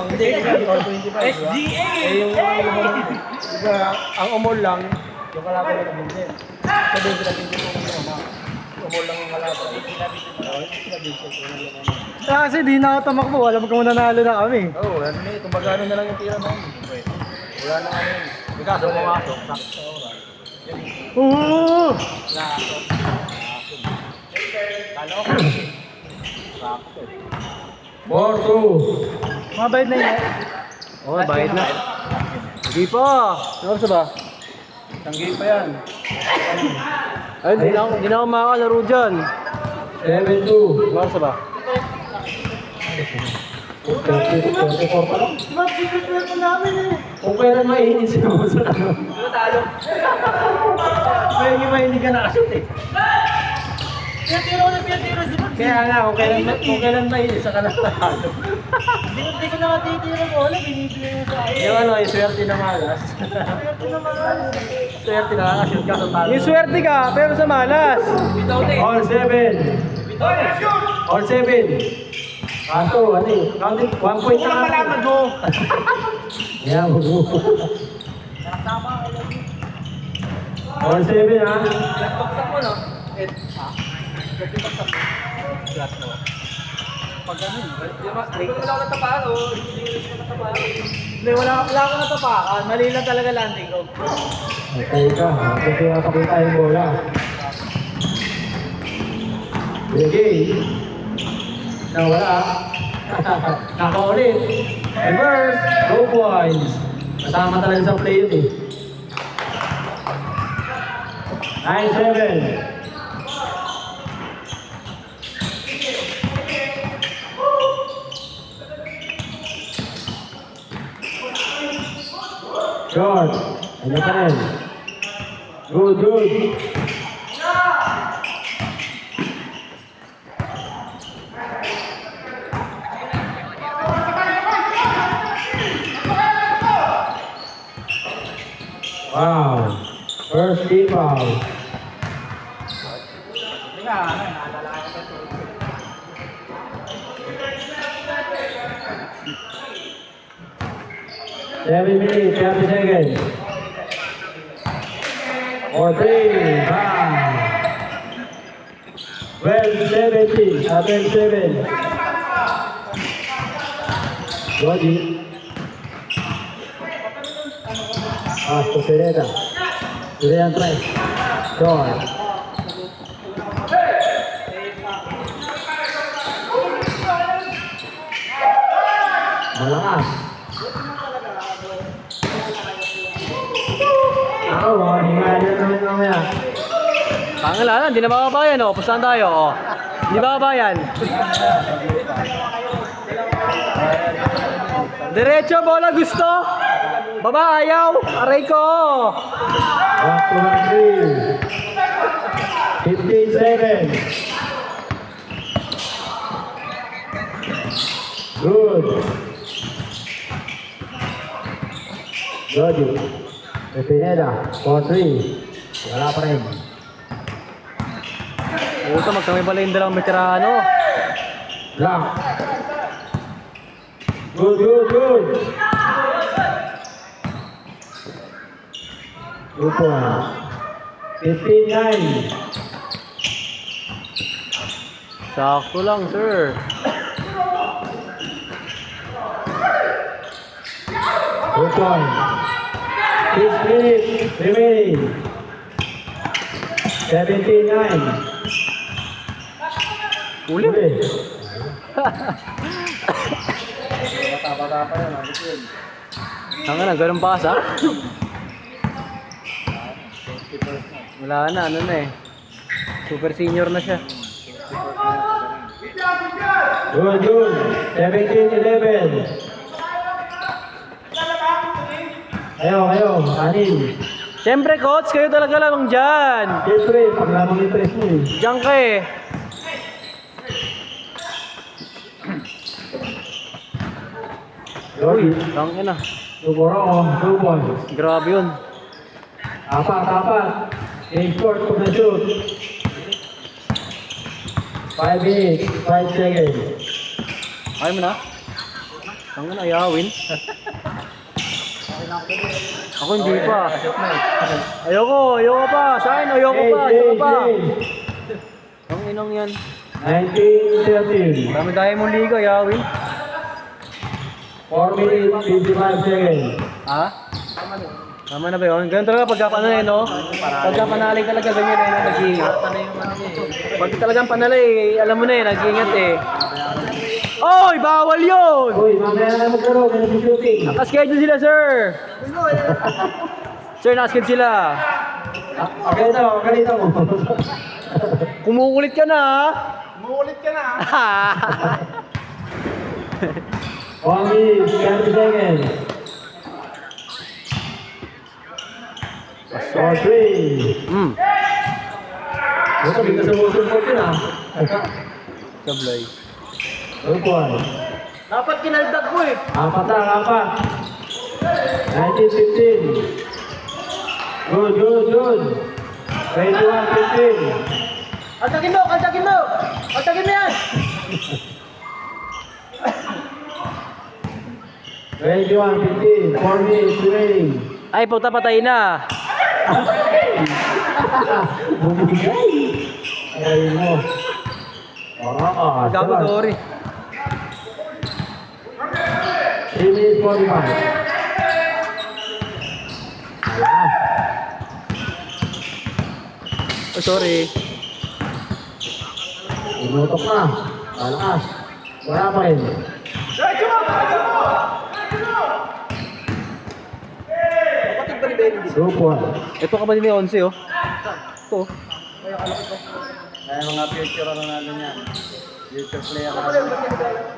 Hindi, 25. SGA! Ang umol lang, yung kalaban na nabinsin. Sabi sila pinsin ko kung ano. Umol lang yung kalaban. Kasi di na ako tumakbo, alam ko nanalo na kami. Oo, ano na yun, kumbaga ano na lang yung tira namin. Wala na ano yun. May kaso pumasok, sakit sa oras. Oo! Talo ko. Sakto. 4-2. Mabait na yun. Oo, bayad na. Hindi pa. Ano sa ba? Isang game pa yan. Ay, hindi na ako makakalaro dyan. 7-2. Ano sa ba? 24 pa lang. Mag-secret ko namin eh. Kung kailan mainis mo sa ano. Talo. May hindi ka nakashoot eh. Pinatiro ko na pinatiro si Max. Kaya nga, kung kailan mainis sa kanal talo. Hindi ko na matitiro ko. Wala, binibigay mo sa akin. Yung ano, yung swerte na malas. Swerte naman. Swerte na nakashoot ka sa talo. Yung swerte ka, pero sa malas. All 7. All 7. Kaso, ano eh, counted 1 point na Malaman mo. Yeah, mo. All 7 ha. Baksak mo, no? Baksak mo. Flat mo. Pag ganun, di ba? Hindi ko na ako natapaan, o hindi ko natapaan. Hindi, wala ko natapakan. Mali lang talaga landing ko. Okay ka, kasi nakakita yung bola. Sige. Nawala. Nakaulit. Reverse. Go points. Kasama talaga sa play yun eh. 9-7. Short. Ano pa rin? Good, good. Wow. First team foul. Hindi ka, naalala ka ito. 7 minutes, 30 seconds. Or 3, 5. 12-17, 12-7. Lodi. Pasto Pereda. Julian Price. Short. Malakas. Ako, hingahan na naman mamaya. Pangalanan, hindi na makabayan oh. Pustahan tayo oh. Hindi makabayan. Diretso, bola gusto. Baba, ayaw. Aray ko. Back to 3. 15-7. Good. Lodi. Pineda. 4-3. Wala pa rin. Puto, magkamay pala yung dalang veterano. Block. Good, good, good. 2 points. 15-9. Sakto lang, sir. 2 points. 6 minutes remaining. 17-9. Uli. Bata-bata pa yan, ano yun? Tanga na, ganun ba sa? Wala na, ano na eh. Super senior na siya. Good, good. 17-11. Kayo, anin. Siyempre, coach, kayo talaga lamang dyan. Siyempre, pag lamang yung press mo eh. Diyan ka eh. Uy, Lodi. tangin na. Siguro ako, 2 points. Grabe yun. Apat. Game short pag na-shoot. 5 minutes, 5 seconds. Ayaw mo na? Ang ano, ayawin. Ako hindi pa. Ayoko pa. Sa akin, ayoko pa. Ayoko pa. Ang inong yan. 19-13. Dami tayo mong liga, ayawin. 4 minutes, 55 seconds. Ha? Tama na ba yun? Ganun talaga pagka panalay, no? Pagka panalay talaga, ganyan eh, nag-iingat. Pag talagang panalay, alam mo na eh, nag-iingat eh. Oy, bawal yun! Uy, mamaya na magkaroon, ganun yung shooting. Nakaschedule sila, sir! Sir, nakaschedule sila. Ganito mo. Kumukulit ka na, ha? Umuulit ka na. 1 minute, 30 seconds. Or 3. Ito, bigla sumusunod yun ah. Sablay. Upuan. Dapat kinaldag mo eh. Apat na, apat. 19-15. Good. 21-15. Kaltagin mo yan. 21-15. 4 minutes remaining. Ay, puta, patay na. Bumigay. Ay mo. Gago, sorry. 3 minutes 45. Alas. Oh, sorry. Inutok na. Alas. Wala pa rin. Upuan. Ito ka ba din yung 11, oh? Ito. Ay, mga future ano natin yan. Future player na.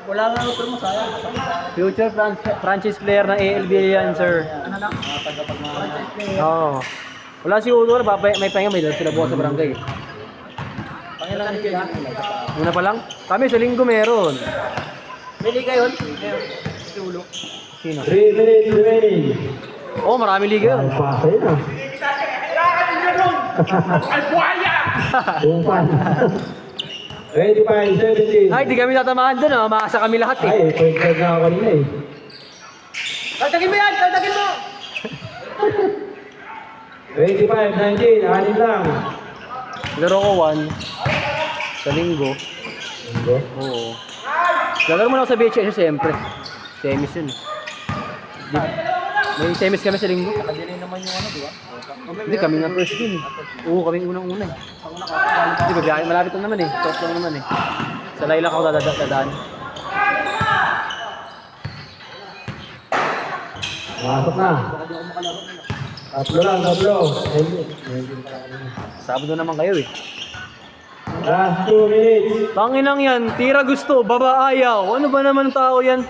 Wala nga ako mo sayang. Future franchise player ng ALBA yan, sir. Ano na? Mga tagapagmamahal. Oo. Wala si Udor, may pahinga, may dala sila bukas sa barangay. Pangilan sila. Una pa lang? Kami sa linggo meron. May liga yun? Si Ulo. Sino? 3 minutes remaining. Oh, marami liga yun. Ay, pasay na. Upan. 25-17. Ay, di kami tatamaan dun, ah. Maasa kami lahat eh. Ay, point na ako nila eh. Kaltagin mo yan! Kaltagin mo! 25-19, anin lang. Laro ko 1 sa linggo. Oo. Lalaro mo na ako sa BHS siyempre. Semis yun. May semis kami sa linggo. Nakadili naman yung ano, di ba? Hindi, kami nga first team. Oo, kami unang-una eh. Hindi, babiyahe, malapit lang naman eh. Top lang naman eh. Sa Lilac ako dadaan. Masok na. Tatlo lang. Sabado naman kayo eh. Last 2 minutes. Tanginang yan, tira gusto, baba ayaw. Ano ba naman tao yan?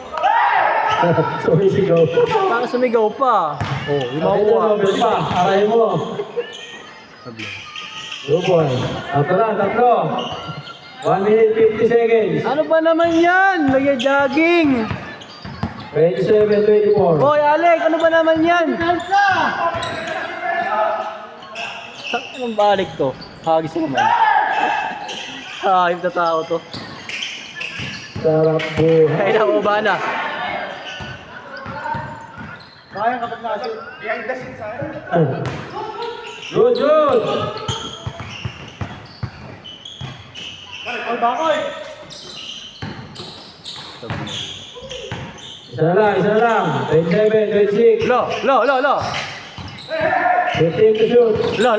Sorry, sigaw. Parang sumigaw pa. Oh, yung makukuha. Bilis pa. Aray mo. Upuan. Tatlo. 1 minute 50 seconds. Ano ba naman yan? Nag-jogging. 27-24. Hoy, Alec, ano ba naman yan? Saan anong balik to? Hagis naman. Hayop na tao to. Sarap buhay. Kaya na, uba na. Kaya kapag nasa. Yung dasin sa akin. Good. Ay, bakoy! Isa na lang. 27, 26. Lo. 15 to shoot. Lo.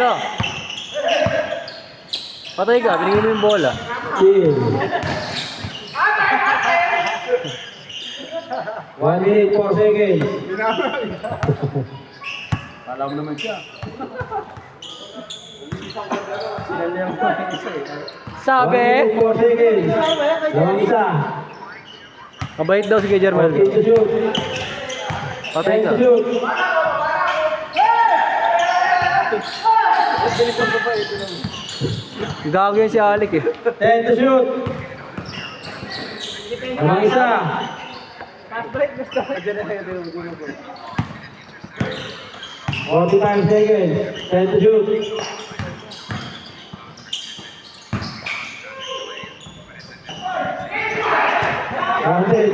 Patay ka, binigyan mo yung bola. Chill. 1 minute 4 seconds. Alam mo naman siya. Sabi, 1 minute 4 seconds. Lamang isa. mabait daw si Kuya Jermel. 14 to shoot. Patay 10 ka. to shoot. Gago yun si Alec eh. 10 to shoot. Lamang isa. 45 seconds. 10 to shoot. Counted.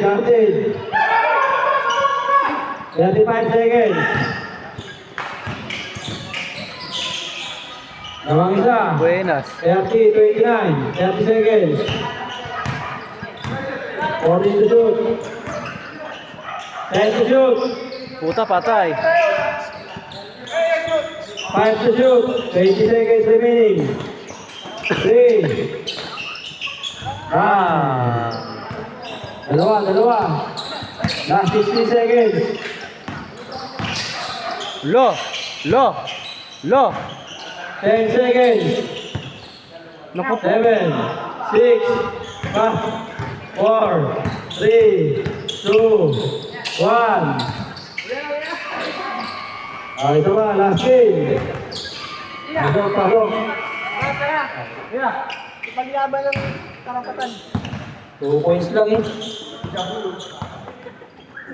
35 seconds. Nawang isa. Buenas. 30, 29, 30 seconds. 40 to shoot. 10 to shoot. Puta, patay. 5 to shoot. 20 seconds remaining. 3. Dalawa. Last 60 seconds. Lo. 10 seconds. Naku. 7, 6, 5, 4, 3, 2, 1. Ito ba, last game. Pasok. Ipaglaban ng karapatan. 2 points lang eh.